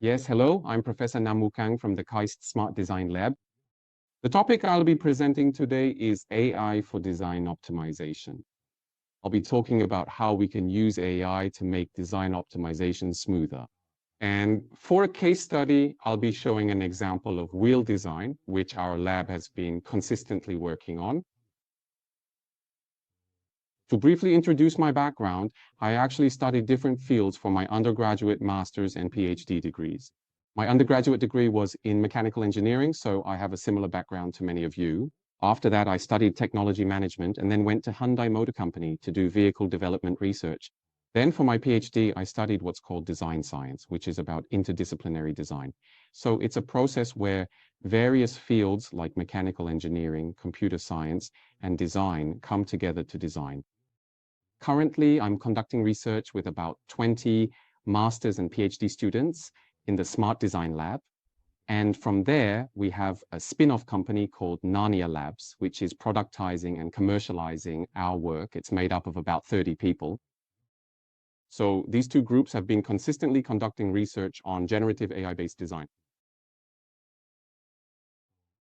Yes, hello, I'm Professor Namwoo Kang from the KAIST Smart Design Lab. The topic I'll be presenting today is AI for design optimization. I'll be talking about how we can use AI to make design optimization smoother. And for a case study, I'll be showing an example of wheel design, which our lab has been consistently working on. To briefly introduce my background, I actually studied different fields for my undergraduate, master's, and PhD degrees. My undergraduate degree was in mechanical engineering, so I have a similar background to many of you. After that, I studied technology management and then went to Hyundai Motor Company to do vehicle development research. Then for my PhD, I studied what's called design science, which is about interdisciplinary design. So it's a process where various fields like mechanical engineering, computer science, and design come together to design. Currently, I'm conducting research with about 20 master's and PhD students in the Smart Design Lab. And from there, we have a spin-off company called Narnia Labs, which is productizing and commercializing our work. It's made up of about 30 people. So these two groups have been consistently conducting research on generative AI-based design.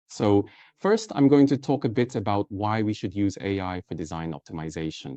So first, I'm going to talk a bit about why we should use AI for design optimization.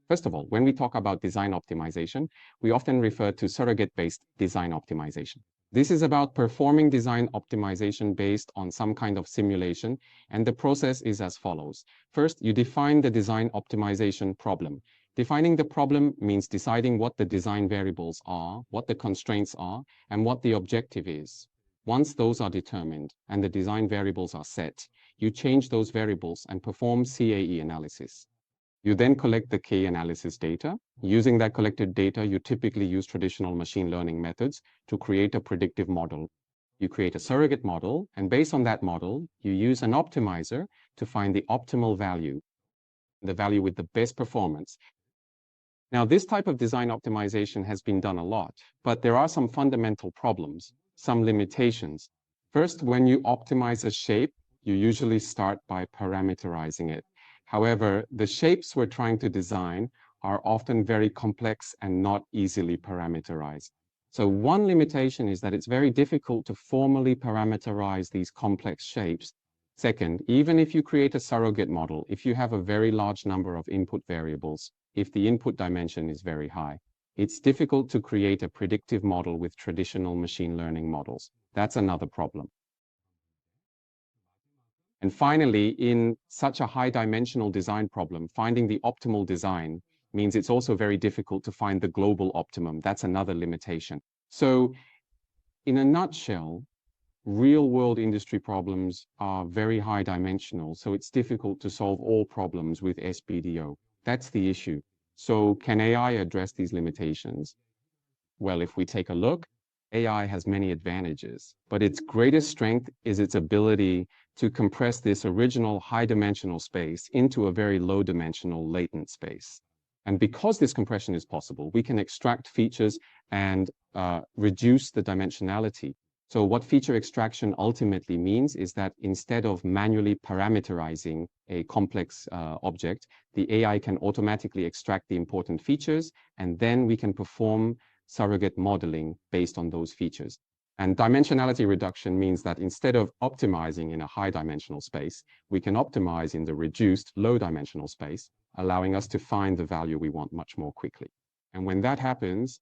First of all, when we talk about design optimization, we often refer to surrogate-based design optimization. This is about performing design optimization based on some kind of simulation, and the process is as follows. First, you define the design optimization problem. Defining the problem means deciding what the design variables are, what the constraints are, and what the objective is. Once those are determined and the design variables are set, you change those variables and perform CAE analysis. You then collect the K-analysis data. Using that collected data, you typically use traditional machine learning methods to create a predictive model. You create a surrogate model, and based on that model, you use an optimizer to find the optimal value, the value with the best performance. Now, this type of design optimization has been done a lot, but there are some fundamental problems, some limitations. First, when you optimize a shape, you usually start by parameterizing it. However, the shapes we're trying to design are often very complex and not easily parameterized. So one limitation is that it's very difficult to formally parameterize these complex shapes. Second, even if you create a surrogate model, if you have a very large number of input variables, if the input dimension is very high, it's difficult to create a predictive model with traditional machine learning models. That's another problem. And finally, in such a high dimensional design problem, finding the optimal design means it's also very difficult to find the global optimum. That's another limitation. So in a nutshell, real world industry problems are very high dimensional. So it's difficult to solve all problems with SBDO. That's the issue. So can AI address these limitations? Well, if we take a look, AI has many advantages, but its greatest strength is its ability to compress this original high dimensional space into a very low dimensional latent space. And because this compression is possible, we can extract features and reduce the dimensionality. So what feature extraction ultimately means is that instead of manually parameterizing a complex object, the AI can automatically extract the important features, and then we can perform surrogate modeling based on those features. And dimensionality reduction means that instead of optimizing in a high dimensional space, we can optimize in the reduced low dimensional space, allowing us to find the value we want much more quickly. And when that happens,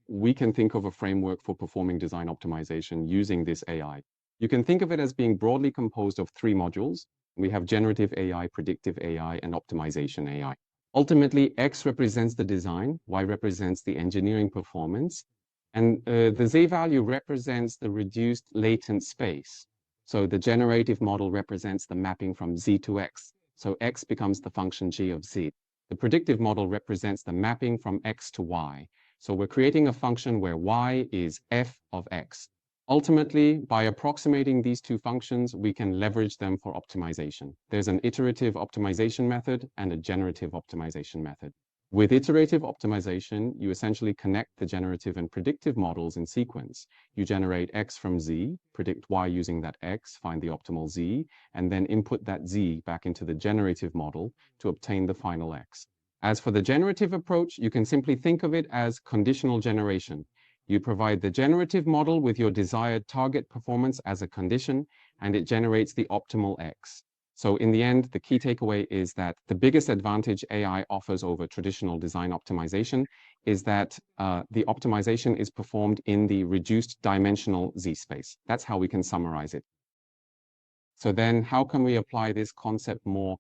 we can think of a framework for performing design optimization using this AI. You can think of it as being broadly composed of three modules. We have generative AI, predictive AI, and optimization AI. Ultimately, X represents the design, Y represents the engineering performance, and the Z value represents the reduced latent space. So the generative model represents the mapping from Z to X. So X becomes the function G of Z. The predictive model represents the mapping from X to Y. So we're creating a function where Y is f of X. Ultimately, by approximating these two functions, we can leverage them for optimization. There's an iterative optimization method and a generative optimization method. With iterative optimization, you essentially connect the generative and predictive models in sequence. You generate X from Z, predict Y using that X, find the optimal Z, and then input that Z back into the generative model to obtain the final X. As for the generative approach, you can simply think of it as conditional generation. You provide the generative model with your desired target performance as a condition, and it generates the optimal X. So in the end, the key takeaway is that the biggest advantage AI offers over traditional design optimization is that the optimization is performed in the reduced dimensional Z-space. That's how we can summarize it. So then how can we apply this concept more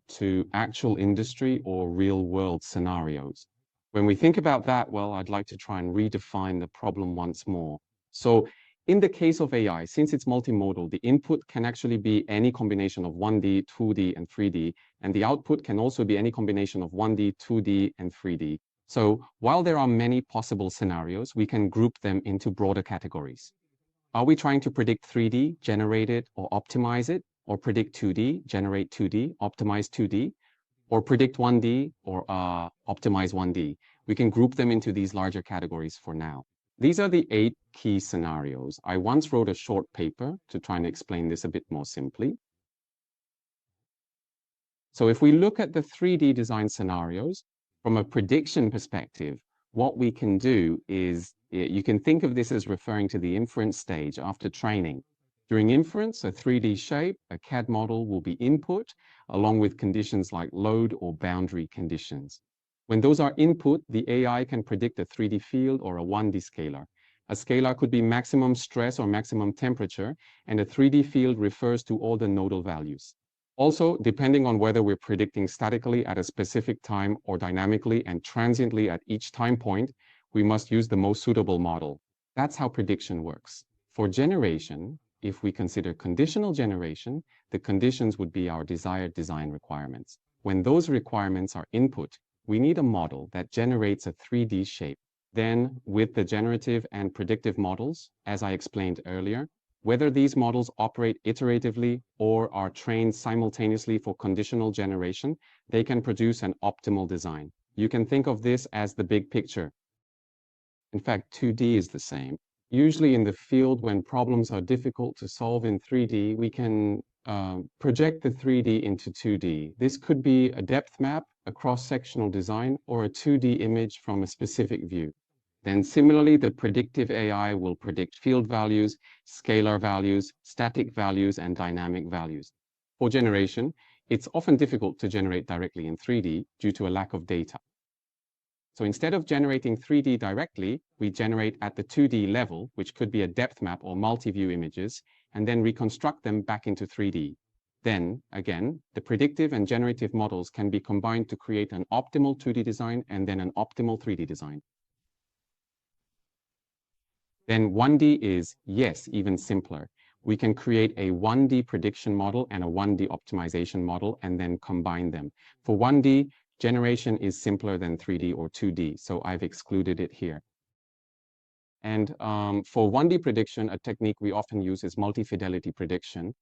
to actual industry or real-world scenarios? When we think about that, well, I'd like to try and redefine the problem once more. So in the case of AI, since it's multimodal, the input can actually be any combination of 1D, 2D, and 3D, and the output can also be any combination of 1D, 2D, and 3D. So while there are many possible scenarios, we can group them into broader categories. Are we trying to predict 3D, generate it, or optimize it, or predict 2D, generate 2D, optimize 2D, or predict 1D, or optimize 1D? We can group them into these larger categories for now. These are the 8 key scenarios. I once wrote a short paper to try and explain this a bit more simply. So if we look at the 3D design scenarios, from a prediction perspective, what we can do is, you can think of this as referring to the inference stage after training. During inference, a 3D shape, a CAD model will be input, along with conditions like load or boundary conditions. When those are input, the AI can predict a 3D field or a 1D scalar. A scalar could be maximum stress or maximum temperature, and a 3D field refers to all the nodal values. Also, depending on whether we're predicting statically at a specific time or dynamically and transiently at each time point, we must use the most suitable model. That's how prediction works. For generation, if we consider conditional generation, the conditions would be our desired design requirements. When those requirements are input, we need a model that generates a 3D shape. Then, with the generative and predictive models, as I explained earlier, whether these models operate iteratively or are trained simultaneously for conditional generation, they can produce an optimal design. You can think of this as the big picture. In fact, 2D is the same. Usually in the field, when problems are difficult to solve in 3D, we can project the 3D into 2D. This could be a depth map, a cross-sectional design, or a 2D image from a specific view. Then similarly, the predictive AI will predict field values, scalar values, static values, and dynamic values. For generation, it's often difficult to generate directly in 3D due to a lack of data. So instead of generating 3D directly, we generate at the 2D level, which could be a depth map or multi-view images, and then reconstruct them back into 3D. Then, again, the predictive and generative models can be combined to create an optimal 2D design and then an optimal 3D design. Then 1D is, yes, even simpler. We can create a 1D prediction model and a 1D optimization model and then combine them. For 1D, generation is simpler than 3D or 2D, so I've excluded it here. And for 1D prediction, a technique we often use is multi-fidelity prediction.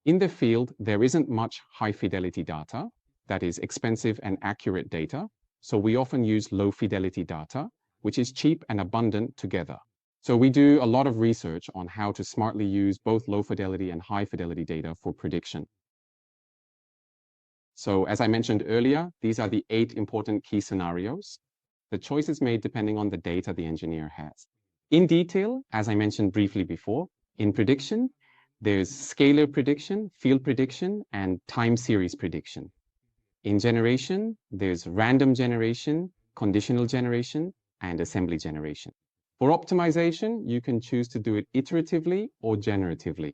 In the field, there isn't much high-fidelity data, that is expensive and accurate data, so we often use low-fidelity data, which is cheap and abundant together. So we do a lot of research on how to smartly use both low-fidelity and high-fidelity data for prediction. So as I mentioned earlier, these are the 8 important key scenarios. The choice is made depending on the data the engineer has. In detail, as I mentioned briefly before, in prediction, there's scalar prediction, field prediction, and time series prediction. In generation, there's random generation, conditional generation, and assembly generation. For optimization, you can choose to do it iteratively or generatively.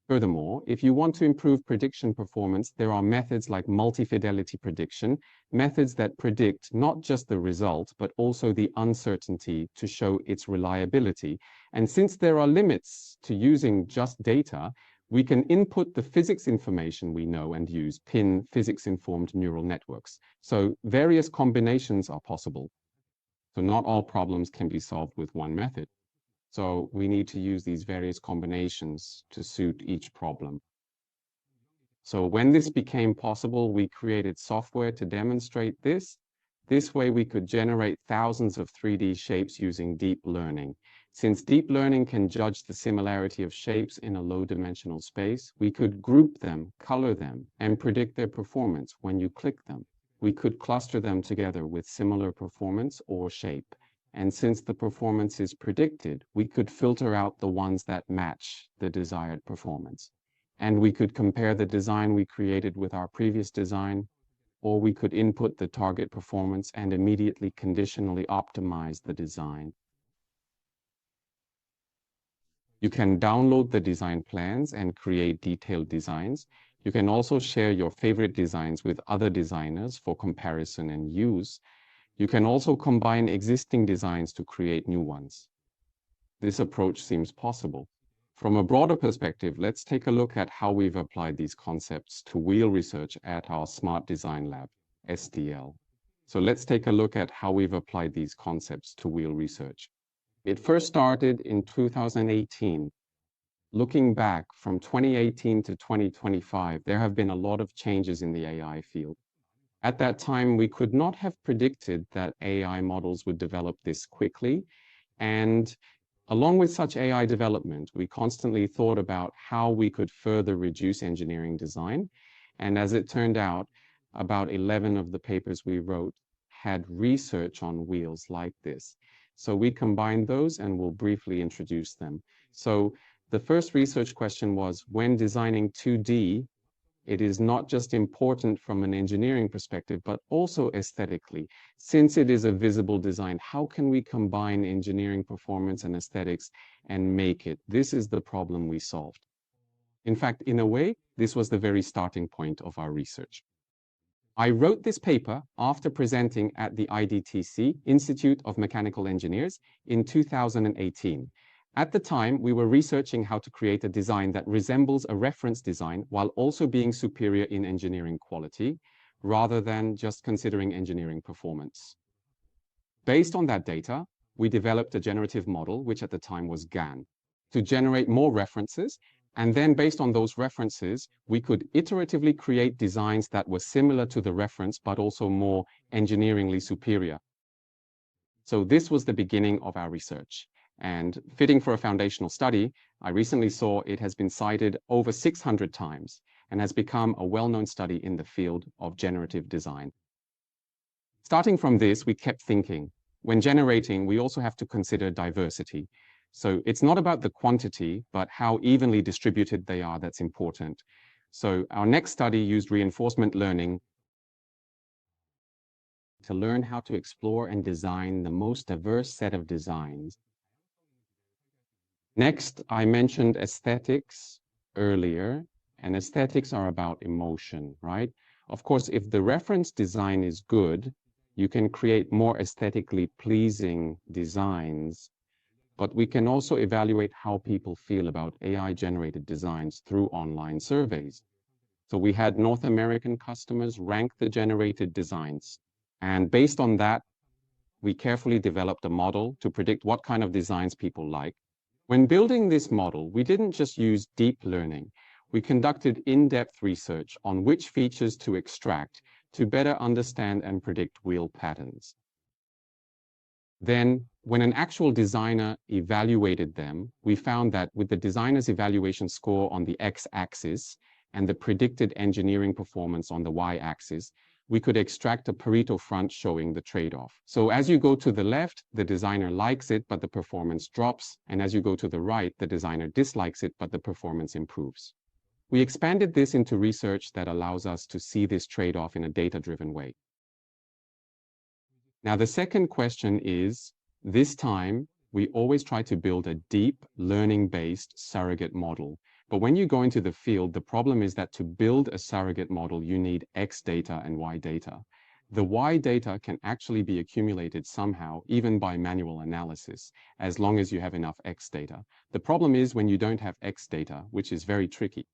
Furthermore, if you want to improve prediction performance, there are methods like multi-fidelity prediction, methods that predict not just the result, but also the uncertainty to show its reliability. And since there are limits to using just data, we can input the physics information we know and use PIN, physics-informed neural networks. So various combinations are possible. So not all problems can be solved with one method. So we need to use these various combinations to suit each problem. So when this became possible, we created software to demonstrate this. This way we could generate thousands of 3D shapes using deep learning. Since deep learning can judge the similarity of shapes in a low-dimensional space, we could group them, color them, and predict their performance when you click them. we could cluster them together with similar performance or shape. And since the performance is predicted, we could filter out the ones that match the desired performance. And we could compare the design we created with our previous design, or we could input the target performance and immediately conditionally optimize the design. You can download the design plans and create detailed designs. You can also share your favorite designs with other designers for comparison and use. You can also combine existing designs to create new ones. This approach seems possible. From a broader perspective, let's take a look at how we've applied these concepts to wheel research at our Smart Design Lab, SDL. So let's take a look at how we've applied these concepts to wheel research. It first started in 2018. Looking back from 2018 to 2025, there have been a lot of changes in the AI field. At that time, we could not have predicted that AI models would develop this quickly. And along with such AI development, we constantly thought about how we could further reduce engineering design. And as it turned out, about 11 of the papers we wrote had research on wheels like this. So we combined those and we'll briefly introduce them. So the first research question was, when designing 2D, it is not just important from an engineering perspective, but also aesthetically. Since it is a visible design, how can we combine engineering performance and aesthetics and make it? This is the problem we solved. In fact, in a way, this was the very starting point of our research. I wrote this paper after presenting at the IDTC, Institute of Mechanical Engineers, in 2018. At the time, we were researching how to create a design that resembles a reference design while also being superior in engineering quality, rather than just considering engineering performance. Based on that data, we developed a generative model, which at the time was GAN, to generate more references. And then based on those references, we could iteratively create designs that were similar to the reference, but also more engineeringly superior. So this was the beginning of our research. And fitting for a foundational study, I recently saw it has been cited over 600 times and has become a well-known study in the field of generative design. Starting from this, we kept thinking, when generating, we also have to consider diversity. So it's not about the quantity, but how evenly distributed they are that's important. So our next study used reinforcement learning to learn how to explore and design the most diverse set of designs. Next, I mentioned aesthetics earlier, and aesthetics are about emotion, right? Of course, if the reference design is good, you can create more aesthetically pleasing designs. But we can also evaluate how people feel about AI-generated designs through online surveys. So we had North American customers rank the generated designs. And based on that, we carefully developed a model to predict what kind of designs people like. When building this model, we didn't just use deep learning. We conducted in-depth research on which features to extract to better understand and predict wheel patterns. Then, when an actual designer evaluated them, we found that with the designer's evaluation score on the x-axis and the predicted engineering performance on the y-axis, we could extract a Pareto front showing the trade-off. So as you go to the left, the designer likes it, but the performance drops. And as you go to the right, the designer dislikes it, but the performance improves. We expanded this into research that allows us to see this trade-off in a data-driven way. Now, the second question is, this time, we always try to build a deep learning-based surrogate model. But when you go into the field, the problem is that to build a surrogate model, you need X data and Y data. The Y data can actually be accumulated somehow, even by manual analysis, as long as you have enough X data. The problem is when you don't have X data, which is very tricky.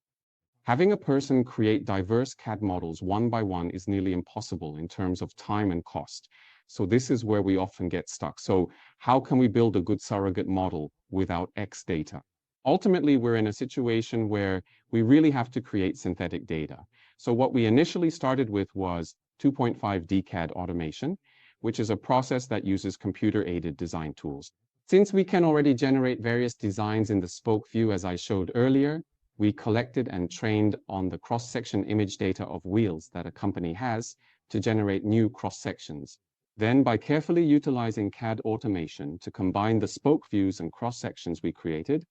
Having a person create diverse CAD models one by one is nearly impossible in terms of time and cost. So this is where we often get stuck. So how can we build a good surrogate model without X data? Ultimately, we're in a situation where we really have to create synthetic data. So what we initially started with was 2.5D CAD automation, which is a process that uses computer-aided design tools. Since we can already generate various designs in the spoke view, as I showed earlier, we collected and trained on the cross-section image data of wheels that a company has to generate new cross-sections. Then, by carefully utilizing CAD automation to combine the spoke views and cross-sections we created,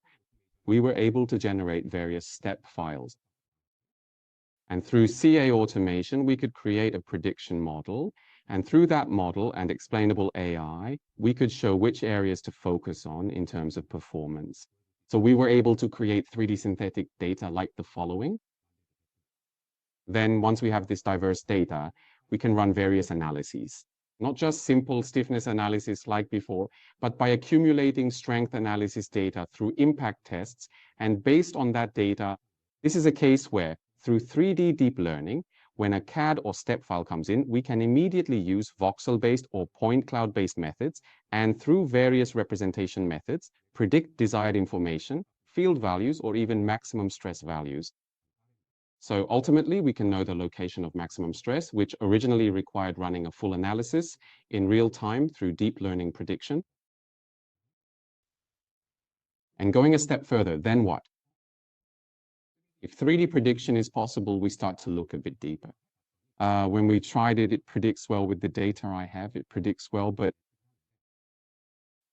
we were able to generate various step files. And through CA automation, we could create a prediction model. And through that model and explainable AI, we could show which areas to focus on in terms of performance. So we were able to create 3D synthetic data like the following. Then once we have this diverse data, we can run various analyses. Not just simple stiffness analysis like before, but by accumulating strength analysis data through impact tests. And based on that data, this is a case where through 3D deep learning, when a CAD or step file comes in, we can immediately use voxel-based or point cloud-based methods, and through various representation methods, predict desired information, field values, or even maximum stress values. So ultimately, we can know the location of maximum stress, which originally required running a full analysis in real time through deep learning prediction. And going a step further, then what? If 3D prediction is possible, we start to look a bit deeper. When we tried it, it predicts well with the data I have, it predicts well, but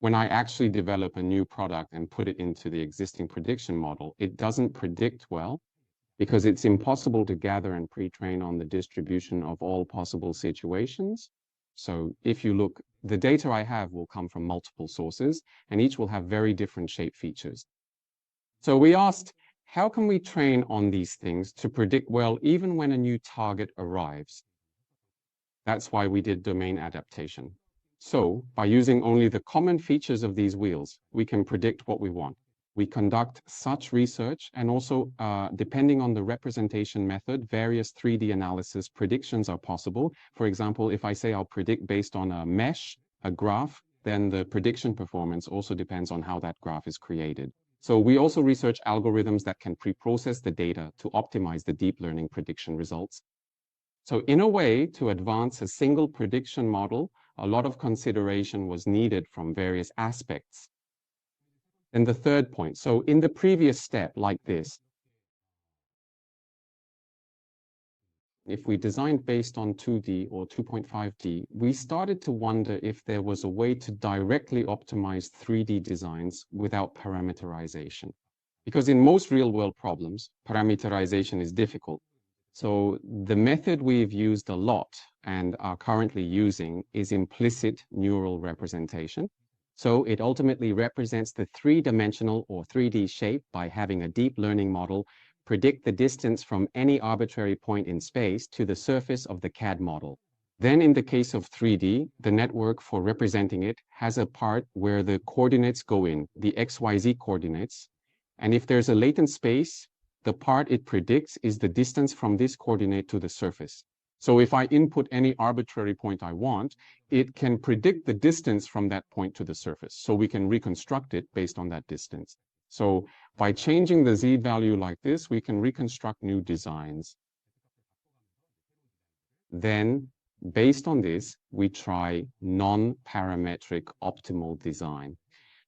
when I actually develop a new product and put it into the existing prediction model, it doesn't predict well because it's impossible to gather and pre-train on the distribution of all possible situations. So if you look, the data I have will come from multiple sources, and each will have very different shape features. So we asked, how can we train on these things to predict well even when a new target arrives? That's why we did domain adaptation. So by using only the common features of these wheels, we can predict what we want. We conduct such research, and also depending on the representation method, various 3D analysis predictions are possible. For example, if I say I'll predict based on a mesh, a graph, then the prediction performance also depends on how that graph is created. So we also research algorithms that can pre-process the data to optimize the deep learning prediction results. So in a way, to advance a single prediction model, a lot of consideration was needed from various aspects. And the third point, so in the previous step like this, if we designed based on 2D or 2.5D, we started to wonder if there was a way to directly optimize 3D designs without parameterization. Because in most real-world problems, parameterization is difficult. So the method we've used a lot and are currently using is implicit neural representation. So it ultimately represents the three-dimensional or 3D shape by having a deep learning model predict the distance from any arbitrary point in space to the surface of the CAD model. Then in the case of 3D, the network for representing it has a part where the coordinates go in, the XYZ coordinates. And if there's a latent space, the part it predicts is the distance from this coordinate to the surface. So if I input any arbitrary point I want, it can predict the distance from that point to the surface. So we can reconstruct it based on that distance. So by changing the Z value like this, we can reconstruct new designs. Then, based on this, we try non-parametric optimal design.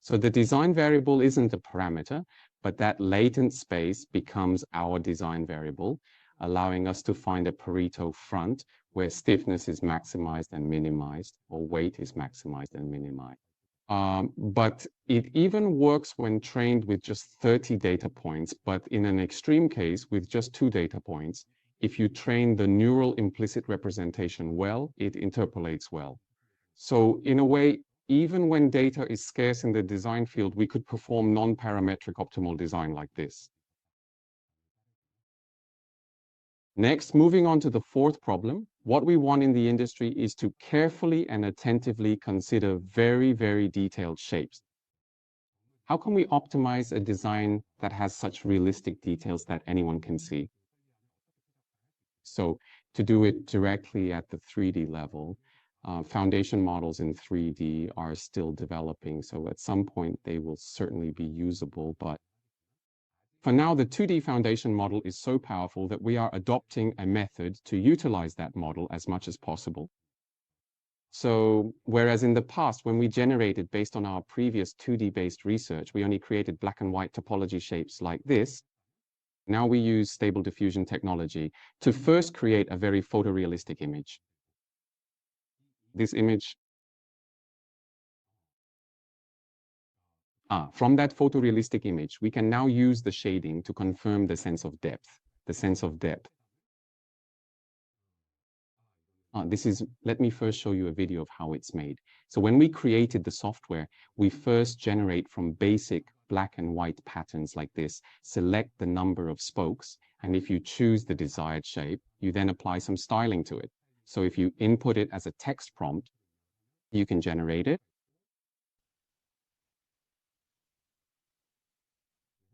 So the design variable isn't a parameter, but that latent space becomes our design variable, allowing us to find a Pareto front where stiffness is maximized and minimized, or weight is maximized and minimized. But it even works when trained with just 30 data points, but in an extreme case with just 2 data points, if you train the neural implicit representation well, it interpolates well. So in a way, even when data is scarce in the design field, we could perform non-parametric optimal design like this. Next, moving on to the fourth problem, what we want in the industry is to carefully and attentively consider very, very detailed shapes. How can we optimize a design that has such realistic details that anyone can see? So to do it directly at the 3D level, foundation models in 3D are still developing. So at some point they will certainly be usable, but for now, the 2D foundation model is so powerful that we are adopting a method to utilize that model as much as possible. So whereas in the past, when we generated based on our previous 2D-based research, we only created black and white topology shapes like this, now we use stable diffusion technology to first create a very photorealistic image. this image, from that photorealistic image, we can now use the shading to confirm the sense of depth, the sense of depth. Let me first show you a video of how it's made. So when we created the software, we first generate from basic black and white patterns like this, select the number of spokes, and if you choose the desired shape, you then apply some styling to it. So if you input it as a text prompt, you can generate it.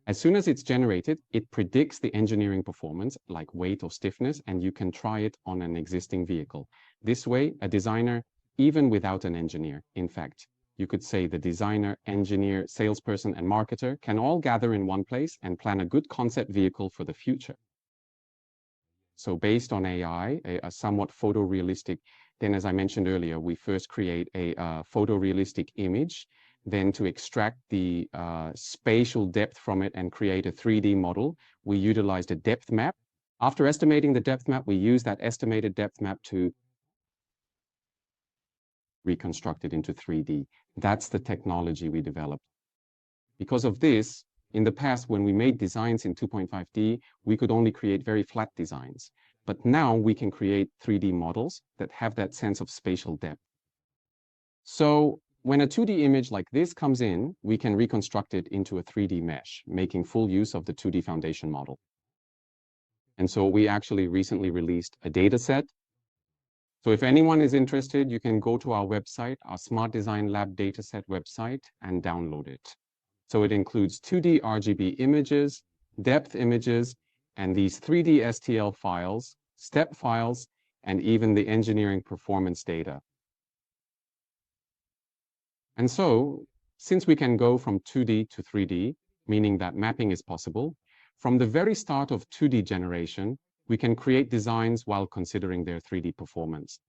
As soon as it's generated, it predicts the engineering performance like weight or stiffness, and you can try it on an existing vehicle. This way, a designer, even without an engineer, in fact, you could say the designer, engineer, salesperson, and marketer can all gather in one place and plan a good concept vehicle for the future. So based on AI, a somewhat photorealistic, then as I mentioned earlier, we first create a photorealistic image. Then to extract the spatial depth from it and create a 3D model, we utilized a depth map. After estimating the depth map, we use that estimated depth map to reconstruct it into 3D. That's the technology we developed. Because of this, in the past, when we made designs in 2.5D, we could only create very flat designs. But now we can create 3D models that have that sense of spatial depth. So when a 2D image like this comes in, we can reconstruct it into a 3D mesh, making full use of the 2D foundation model. And so we actually recently released a data set. So if anyone is interested, you can go to our website, our Smart Design Lab dataset website, and download it. So it includes 2D RGB images, depth images, and these 3D STL files, step files, and even the engineering performance data. And so, since we can go from 2D to 3D, meaning that mapping is possible, from the very start of 2D generation, we can create designs while considering their 3D performance.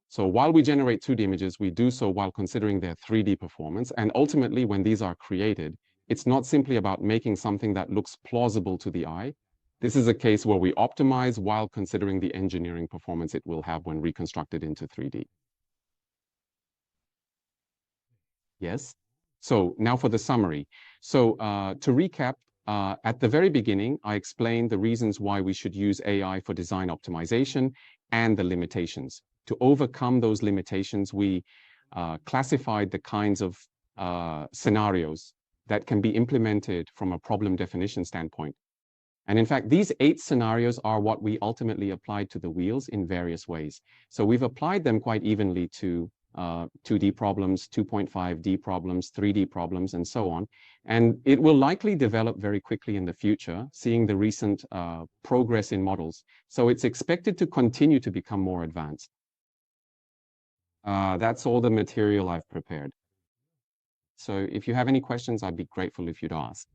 So while we generate 2D images, we do so while considering their 3D performance. And ultimately, when these are created, it's not simply about making something that looks plausible to the eye. This is a case where we optimize while considering the engineering performance it will have when reconstructed into 3D. Yes. So now for the summary. So to recap, at the very beginning, I explained the reasons why we should use AI for design optimization and the limitations. To overcome those limitations, we classified the kinds of scenarios that can be implemented from a problem definition standpoint. And in fact, these 8 scenarios are what we ultimately applied to the wheels in various ways. So we've applied them quite evenly to 2D problems, 2.5D problems, 3D problems, and so on. And it will likely develop very quickly in the future, seeing the recent progress in models. So it's expected to continue to become more advanced. That's all the material I've prepared. So if you have any questions, I'd be grateful if you'd ask.